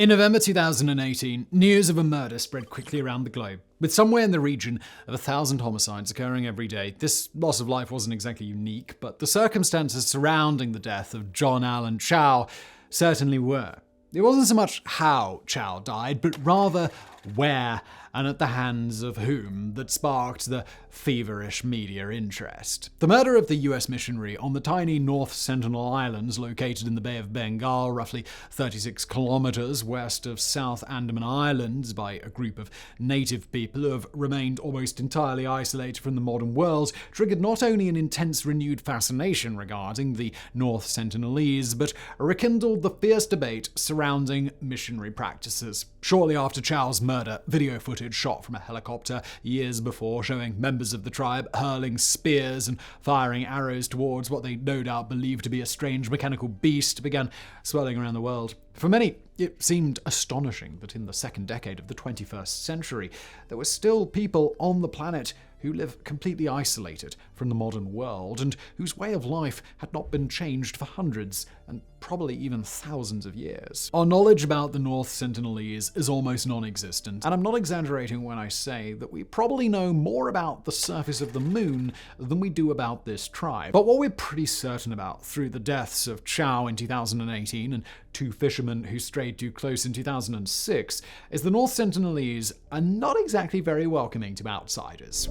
In November 2018, news of a murder spread quickly around the globe. With somewhere in the region of 1,000 homicides occurring every day, this loss of life wasn't exactly unique, but the circumstances surrounding the death of John Allen Chow certainly were. It wasn't so much how Chow died, but rather where and at the hands of whom that sparked the feverish media interest. The murder of the US missionary on the tiny North Sentinel Islands located in the Bay of Bengal, roughly 36 kilometers west of South Andaman Islands, by a group of native people who have remained almost entirely isolated from the modern world, triggered not only an intense renewed fascination regarding the North Sentinelese, but rekindled the fierce debate surrounding missionary practices. Shortly after Chow's murder, video footage shot from a helicopter years before showing members of the tribe hurling spears and firing arrows towards what they no doubt believed to be a strange mechanical beast began swirling around the world. For many, it seemed astonishing that in the second decade of the 21st century, there were still people on the planet who live completely isolated from the modern world and whose way of life had not been changed for hundreds and probably even thousands of years. Our knowledge about the North Sentinelese is almost non-existent, and I'm not exaggerating when I say that we probably know more about the surface of the moon than we do about this tribe. But what we're pretty certain about through the deaths of Chow in 2018 and two fishermen who strayed too close in 2006 is the North Sentinelese are not exactly very welcoming to outsiders.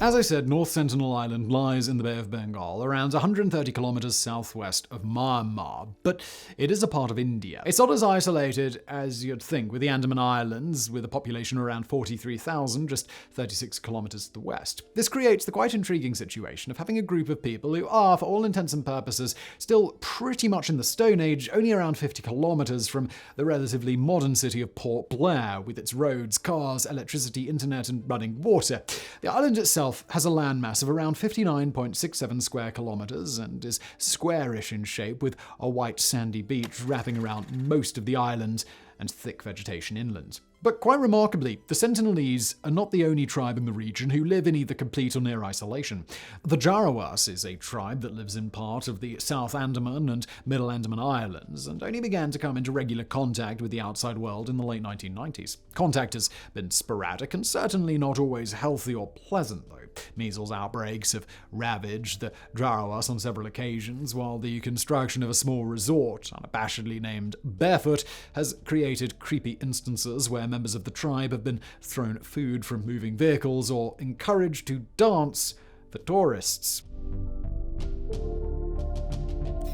As I said, North Sentinel Island lies in the Bay of Bengal, around 130 kilometers southwest of Myanmar, but it is a part of India. It's not as isolated as you'd think, with the Andaman Islands, with a population around 43,000, just 36 kilometers to the west. This creates the quite intriguing situation of having a group of people who are, for all intents and purposes, still pretty much in the Stone Age, only around 50 kilometers from the relatively modern city of Port Blair, with its roads, cars, electricity, internet, and running water. The island itself has a landmass of around 59.67 square kilometers and is squarish in shape, with a white sandy beach wrapping around most of the island and thick vegetation inland. But quite remarkably, the Sentinelese are not the only tribe in the region who live in either complete or near isolation. The Jarawas is a tribe that lives in part of the South Andaman and Middle Andaman Islands, and only began to come into regular contact with the outside world in the late 1990s. Contact has been sporadic and certainly not always healthy or pleasant, though. Measles outbreaks have ravaged the Jarawas on several occasions, while the construction of a small resort, unabashedly named Barefoot, has created creepy instances where members of the tribe have been thrown food from moving vehicles or encouraged to dance for tourists.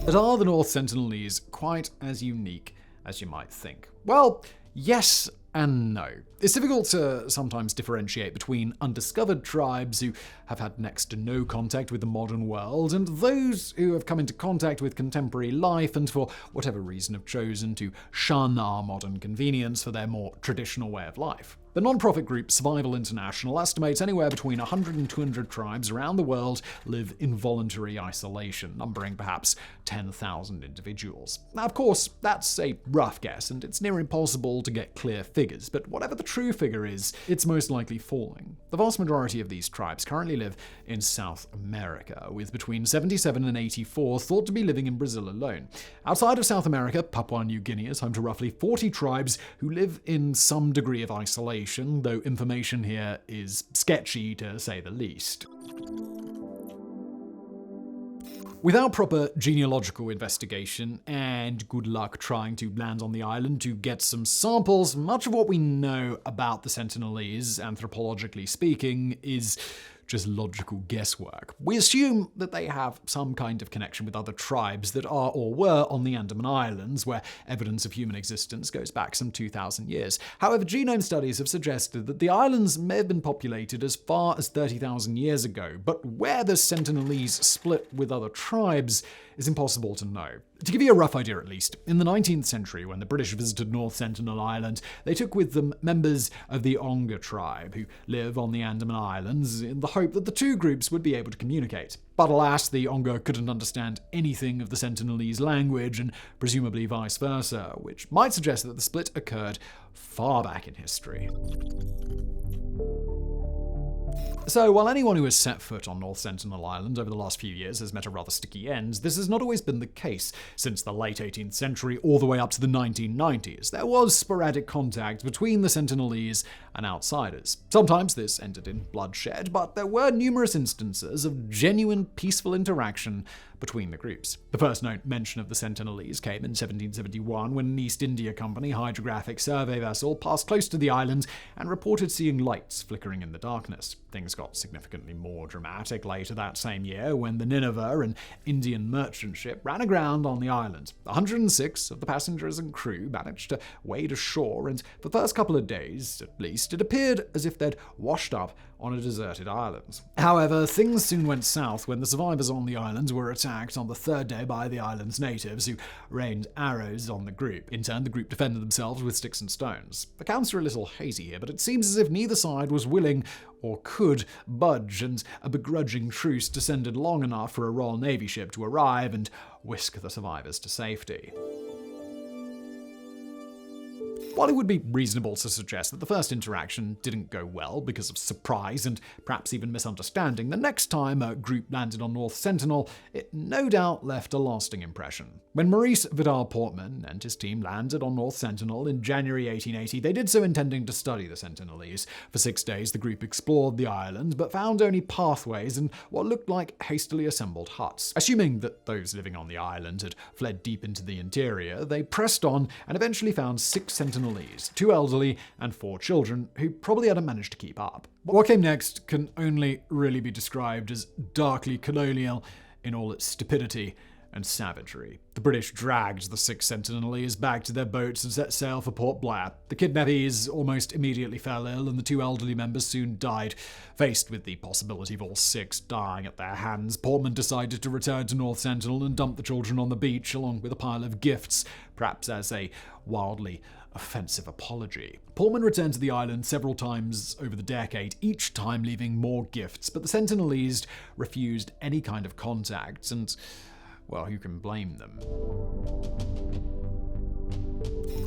But are the North Sentinelese quite as unique as you might think? Well, yes and no. It's difficult to sometimes differentiate between undiscovered tribes who have had next to no contact with the modern world and those who have come into contact with contemporary life and for whatever reason have chosen to shun our modern convenience for their more traditional way of life. The non-profit group Survival International estimates anywhere between 100 and 200 tribes around the world live in voluntary isolation, numbering perhaps 10,000 individuals. Now, of course, that's a rough guess, and it's near impossible to get clear figures, but whatever the true figure is, it's most likely falling. The vast majority of these tribes currently live in South America, with between 77 and 84 thought to be living in Brazil alone. Outside of South America, Papua New Guinea is home to roughly 40 tribes who live in some degree of isolation, though information here is sketchy to say the least. Without proper genealogical investigation, and good luck trying to land on the island to get some samples, much of what we know about the Sentinelese, anthropologically speaking, is just logical guesswork. We assume that they have some kind of connection with other tribes that are or were on the Andaman Islands, where evidence of human existence goes back some 2,000 years. However, genome studies have suggested that the islands may have been populated as far as 30,000 years ago, but where the Sentinelese split with other tribes is impossible to know. To give you a rough idea at least, in the 19th century, when the British visited North Sentinel Island, they took with them members of the Onga tribe, who live on the Andaman Islands, in the hope that the two groups would be able to communicate. But alas, the Onga couldn't understand anything of the Sentinelese language, and presumably vice versa, which might suggest that the split occurred far back in history. So, while anyone who has set foot on North Sentinel Island over the last few years has met a rather sticky end, this has not always been the case. Since the late 18th century all the way up to the 1990s, there was sporadic contact between the Sentinelese and outsiders. Sometimes this ended in bloodshed, but there were numerous instances of genuine peaceful interaction between the groups. The first known mention of the Sentinelese came in 1771 when an East India Company hydrographic survey vessel passed close to the island and reported seeing lights flickering in the darkness. Things got significantly more dramatic later that same year when the Nineveh, an Indian merchant ship, ran aground on the island. 106 of the passengers and crew managed to wade ashore, and for the first couple of days, at least, it appeared as if they'd washed up on a deserted island. However, things soon went south when the survivors on the island were attacked on the third day by the island's natives, who rained arrows on the group. In turn, the group defended themselves with sticks and stones. The accounts are a little hazy here, but it seems as if neither side was willing or could budge, and a begrudging truce descended long enough for a Royal Navy ship to arrive and whisk the survivors to safety. While it would be reasonable to suggest that the first interaction didn't go well because of surprise and perhaps even misunderstanding, the next time a group landed on North Sentinel, it no doubt left a lasting impression. When Maurice Vidal Portman and his team landed on North Sentinel in January 1880, they did so intending to study the Sentinelese. For 6 days, the group explored the island, but found only pathways and what looked like hastily assembled huts. Assuming that those living on the island had fled deep into the interior, they pressed on and eventually found 6 Sentinelese, 2 elderly and 4 children, who probably hadn't managed to keep up. What came next can only really be described as darkly colonial in all its stupidity and savagery. The British dragged the 6 Sentinelese back to their boats and set sail for Port Blair. The kidnappees almost immediately fell ill, and the 2 elderly members soon died. Faced with the possibility of all 6 dying at their hands, Portman decided to return to North Sentinel and dump the children on the beach along with a pile of gifts, perhaps as a wildly offensive apology. Portman returned to the island several times over the decade, each time leaving more gifts, but the Sentinelese refused any kind of contact, and well, who can blame them?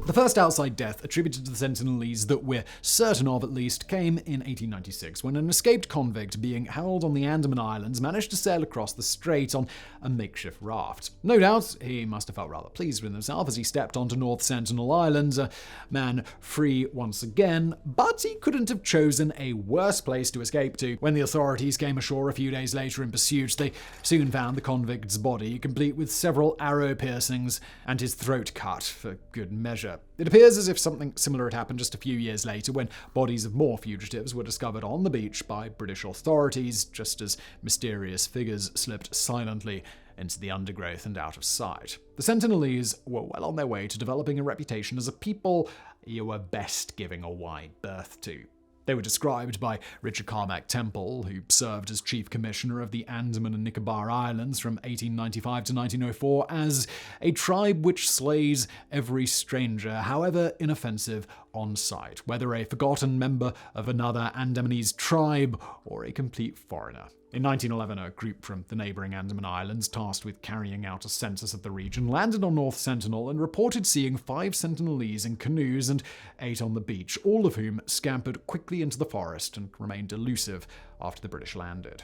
The first outside death attributed to the Sentinelese that we're certain of, at least, came in 1896 when an escaped convict being held on the Andaman Islands managed to sail across the strait on a makeshift raft. No doubt, he must have felt rather pleased with himself as he stepped onto North Sentinel Island, a man free once again, but he couldn't have chosen a worse place to escape to. When the authorities came ashore a few days later in pursuit, they soon found the convict's body, complete with several arrow piercings and his throat cut for good measure. It appears as if something similar had happened just a few years later when bodies of more fugitives were discovered on the beach by British authorities, just as mysterious figures slipped silently into the undergrowth and out of sight. The Sentinelese were well on their way to developing a reputation as a people you were best giving a wide berth to. They were described by Richard Carmack Temple, who served as Chief Commissioner of the Andaman and Nicobar Islands from 1895 to 1904, as a tribe which slays every stranger, however inoffensive, on sight, whether a forgotten member of another Andamanese tribe or a complete foreigner. In 1911, a group from the neighbouring Andaman Islands, tasked with carrying out a census of the region, landed on North Sentinel and reported seeing 5 Sentinelese in canoes and 8 on the beach, all of whom scampered quickly into the forest and remained elusive after the British landed.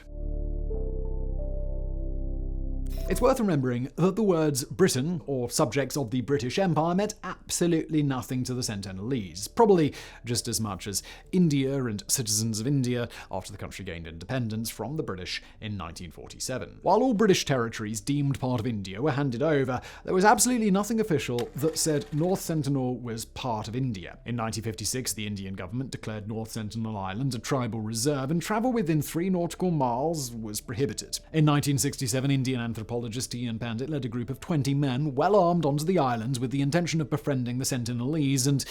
It's worth remembering that the words Britain, or subjects of the British Empire, meant absolutely nothing to the Sentinelese, probably just as much as India and citizens of India after the country gained independence from the British in 1947. While all British territories deemed part of India were handed over, there was absolutely nothing official that said North Sentinel was part of India. In 1956, the Indian government declared North Sentinel Island a tribal reserve, and travel within 3 nautical miles was prohibited. In 1967, Indian anthropologist Ian Pandit led a group of 20 men, well armed, onto the islands with the intention of befriending the Sentinelese, and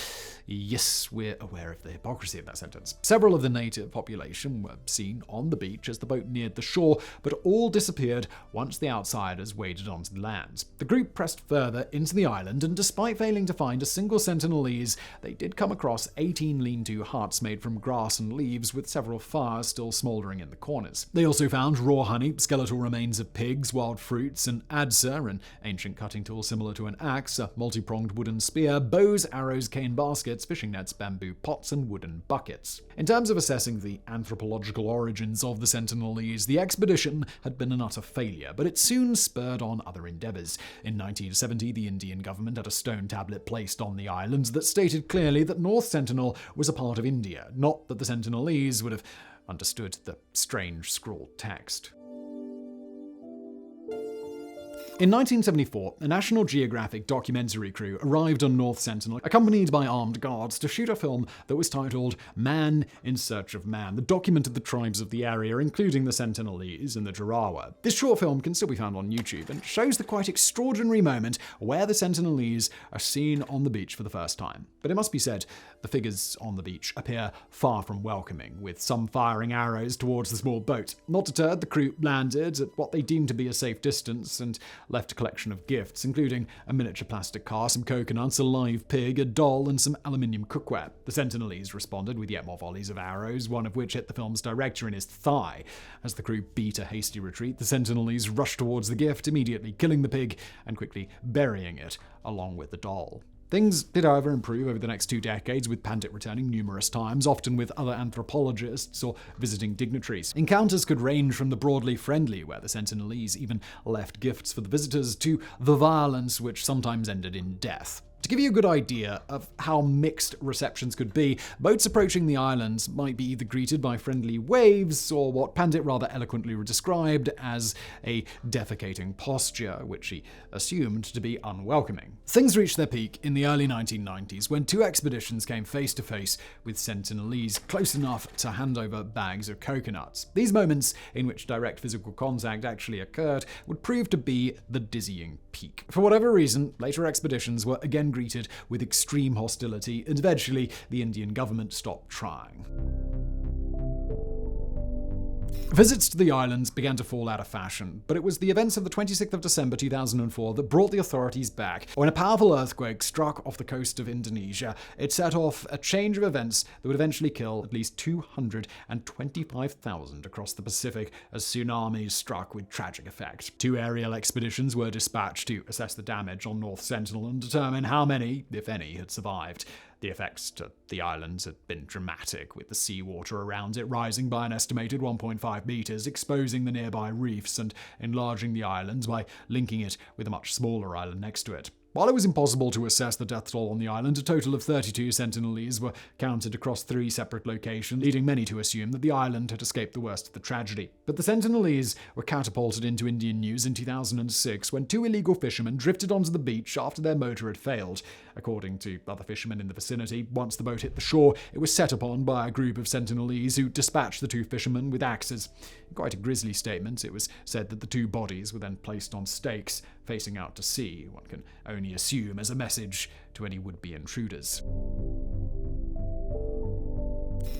yes, we're aware of the hypocrisy of that sentence. Several of the native population were seen on the beach as the boat neared the shore, but all disappeared once the outsiders waded onto the land. The group pressed further into the island, and despite failing to find a single Sentinelese, they did come across 18 lean-to huts made from grass and leaves, with several fires still smouldering in the corners. They also found raw honey, skeletal remains of pigs, wild carved fruits, an adze, an ancient cutting tool similar to an axe, a multi-pronged wooden spear, bows, arrows, cane baskets, fishing nets, bamboo pots, and wooden buckets. In terms of assessing the anthropological origins of the Sentinelese, the expedition had been an utter failure, but it soon spurred on other endeavours. In 1970, the Indian government had a stone tablet placed on the island that stated clearly that North Sentinel was a part of India, not that the Sentinelese would have understood the strange scrawled text. In 1974, a National Geographic documentary crew arrived on North Sentinel, accompanied by armed guards, to shoot a film that was titled Man in Search of Man, that documented the tribes of the area, including the Sentinelese and the Jarawa. This short film can still be found on YouTube and shows the quite extraordinary moment where the Sentinelese are seen on the beach for the first time. But it must be said, the figures on the beach appear far from welcoming, with some firing arrows towards the small boat. Not deterred, the crew landed at what they deemed to be a safe distance and left a collection of gifts, including a miniature plastic car, some coconuts, a live pig, a doll, and some aluminium cookware. The Sentinelese responded with yet more volleys of arrows, one of which hit the film's director in his thigh. As the crew beat a hasty retreat, the Sentinelese rushed towards the gift, immediately killing the pig and quickly burying it along with the doll. Things did, however, improve over the next 2 decades, with Pandit returning numerous times, often with other anthropologists or visiting dignitaries. Encounters could range from the broadly friendly, where the Sentinelese even left gifts for the visitors, to the violence which sometimes ended in death. To give you a good idea of how mixed receptions could be, boats approaching the islands might be either greeted by friendly waves or what Pandit rather eloquently described as a defecating posture, which he assumed to be unwelcoming. Things reached their peak in the early 1990s when 2 expeditions came face to face with Sentinelese, close enough to hand over bags of coconuts. These moments, in which direct physical contact actually occurred, would prove to be the dizzying peak. For whatever reason, later expeditions were again greeted with extreme hostility, and eventually the Indian government stopped trying. Visits to the islands began to fall out of fashion, but it was the events of the 26th of December 2004 that brought the authorities back. When a powerful earthquake struck off the coast of Indonesia, it set off a change of events that would eventually kill at least 225,000 across the Pacific as tsunamis struck with tragic effect. 2 aerial expeditions were dispatched to assess the damage on North Sentinel and determine how many, if any, had survived. The effects to the islands had been dramatic, with the seawater around it rising by an estimated 1.5 meters, exposing the nearby reefs and enlarging the islands by linking it with a much smaller island next to it. While it was impossible to assess the death toll on the island, a total of 32 Sentinelese were counted across 3 separate locations, leading many to assume that the island had escaped the worst of the tragedy. But the Sentinelese were catapulted into Indian news in 2006 when 2 illegal fishermen drifted onto the beach after their motor had failed. According to other fishermen in the vicinity, once the boat hit the shore, it was set upon by a group of Sentinelese who dispatched the 2 fishermen with axes. In quite a grisly statement, it was said that the 2 bodies were then placed on stakes, facing out to sea, one can only assume as a message to any would-be intruders.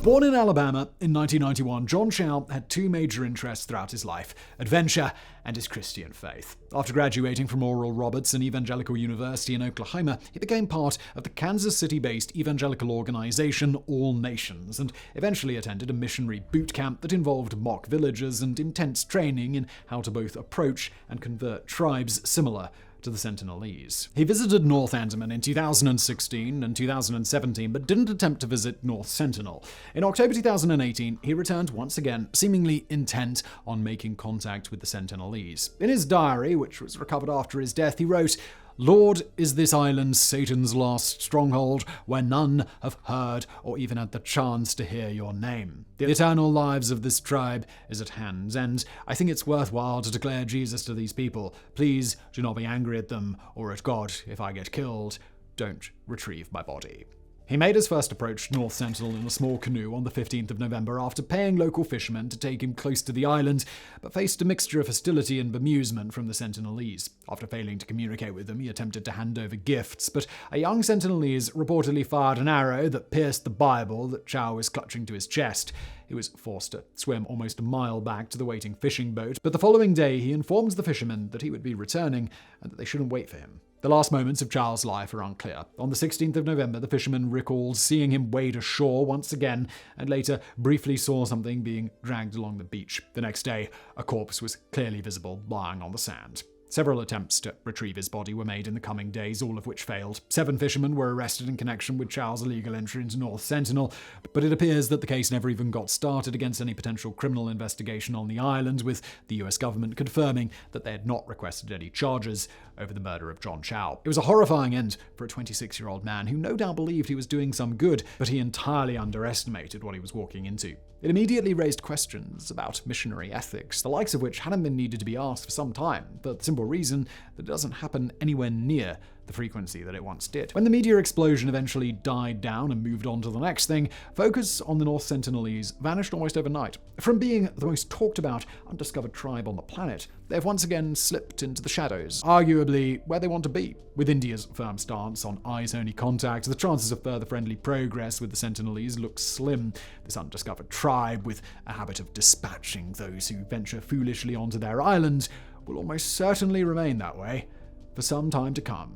Born in Alabama in 1991, John Chow had 2 major interests throughout his life: adventure and his Christian faith. After graduating from Oral Roberts and Evangelical University in Oklahoma, he became part of the Kansas City-based evangelical organization All Nations, and eventually attended a missionary boot camp that involved mock villages and intense training in how to both approach and convert tribes similar to the Sentinelese. He visited North Andaman in 2016 and 2017, but didn't attempt to visit North Sentinel. In October 2018, he returned once again, seemingly intent on making contact with the Sentinelese. In his diary, which was recovered after his death, he wrote, "Lord, is this island Satan's last stronghold, where none have heard or even had the chance to hear your name? The eternal lives of this tribe is at hand, and I think it's worthwhile to declare Jesus to these people. Please do not be angry at them or at God if I get killed. Don't retrieve my body." He made his first approach to North Sentinel in a small canoe on the 15th of November after paying local fishermen to take him close to the island, but faced a mixture of hostility and bemusement from the Sentinelese. After failing to communicate with them, he attempted to hand over gifts, but a young Sentinelese reportedly fired an arrow that pierced the Bible that Chow was clutching to his chest. He was forced to swim almost a mile back to the waiting fishing boat, but the following day he informed the fishermen that he would be returning and that they shouldn't wait for him. The last moments of Chow's life are unclear. On the 16th of November, the fisherman recalled seeing him wade ashore once again, and later briefly saw something being dragged along the beach. The next day, a corpse was clearly visible lying on the sand. Several attempts to retrieve his body were made in the coming days, all of which failed. 7 fishermen were arrested in connection with Chow's illegal entry into North Sentinel, but it appears that the case never even got started against any potential criminal investigation on the island, with the US government confirming that they had not requested any charges over the murder of John Chow. It was a horrifying end for a 26-year-old man who no doubt believed he was doing some good, but he entirely underestimated what he was walking into. It immediately raised questions about missionary ethics, the likes of which hadn't been needed to be asked for some time, for the simple reason that it doesn't happen anywhere near the frequency that it once did. When the media explosion eventually died down and moved on to the next thing, focus on the North Sentinelese vanished almost overnight. From being the most talked about undiscovered tribe on the planet, they have once again slipped into the shadows, arguably where they want to be. With India's firm stance on eyes-only contact, the chances of further friendly progress with the Sentinelese look slim. This undiscovered tribe, with a habit of dispatching those who venture foolishly onto their island, will almost certainly remain that way for some time to come.